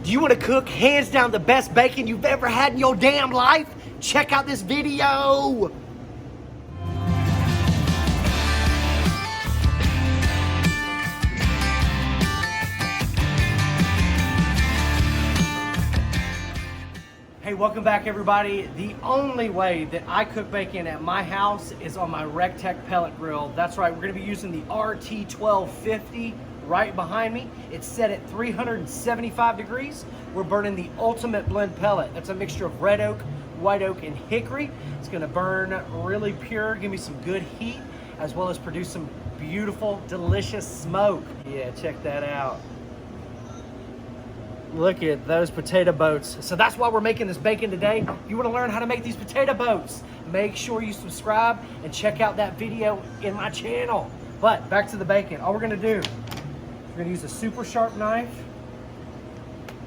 Do you want to cook hands down the best bacon you've ever had in your damn life? Check out this video. Hey, welcome back everybody. The only way that I cook bacon at my house is on my RecTech pellet grill. That's right, we're gonna be using the RT1250 right behind me. It's set at 375 degrees. We're burning the ultimate blend pellet. That's a mixture of red oak, white oak, and hickory. It's gonna burn really pure, give me some good heat, as well as produce some beautiful, delicious smoke. Yeah, check that out. Look at those potato boats. So that's why we're making this bacon today. If you want to learn how to make these potato boats, make sure you subscribe and check out that video in my channel. But back to the bacon. All we're gonna do, we're gonna use a super sharp knife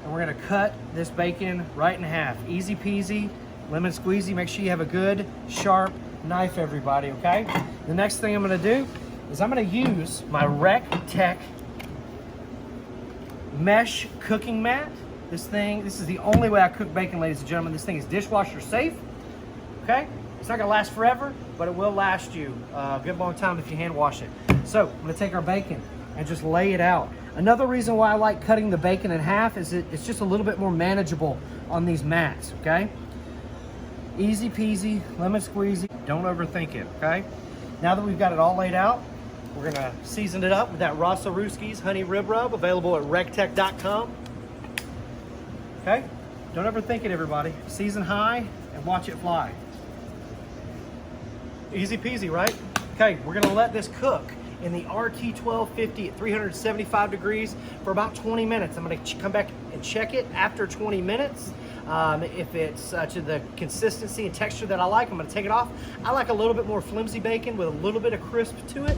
and we're gonna cut this bacon right in half. Easy peasy, lemon squeezy. Make sure you have a good sharp knife, everybody, okay? The next thing I'm gonna do is I'm gonna use my RecTech mesh cooking mat. This is the only way I cook bacon, ladies and gentlemen. This thing is dishwasher safe, okay? It's not gonna last forever, but it will last you a good long time if you hand wash it. So I'm gonna take our bacon and just lay it out. Another reason why I like cutting the bacon in half is it's just a little bit more manageable on these mats, okay? Easy peasy, lemon squeezy, don't overthink it, okay? Now that we've got it all laid out, we're gonna season it up with that Rasa Ruski's honey rib rub, available at rectech.com. Okay, don't overthink it, everybody. Season high and watch it fly. Easy peasy, right? Okay, we're gonna let this cook in the RT1250 at 375 degrees for about 20 minutes. I'm gonna come back and check it after 20 minutes. If it's to the consistency and texture that I like, I'm gonna take it off. I like a little bit more flimsy bacon with a little bit of crisp to it.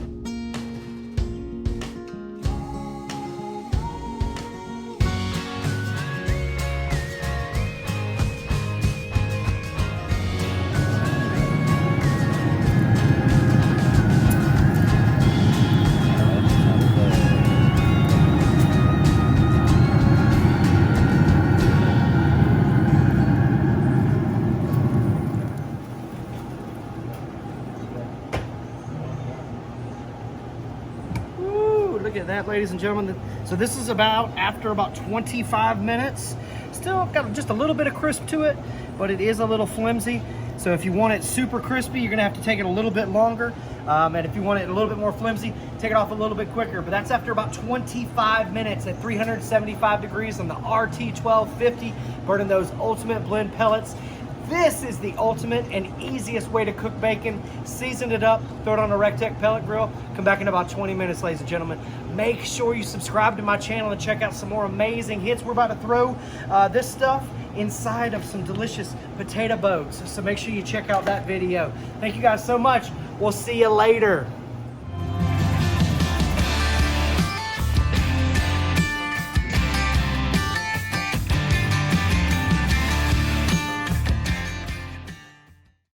Look at that, ladies and gentlemen. So this is after about 25 minutes. Still got just a little bit of crisp to it, but it is a little flimsy. So if you want it super crispy, you're gonna have to take it a little bit longer. And if you want it a little bit more flimsy, take it off a little bit quicker. But that's after about 25 minutes at 375 degrees on the RT1250, burning those ultimate blend pellets. This is the ultimate and easiest way to cook bacon. Season it up, throw it on a RecTech pellet grill, come back in about 20 minutes, ladies and gentlemen. Make sure you subscribe to my channel and check out some more amazing hits. We're about to throw this stuff inside of some delicious potato boats. So make sure you check out that video. Thank you guys so much. We'll see you later.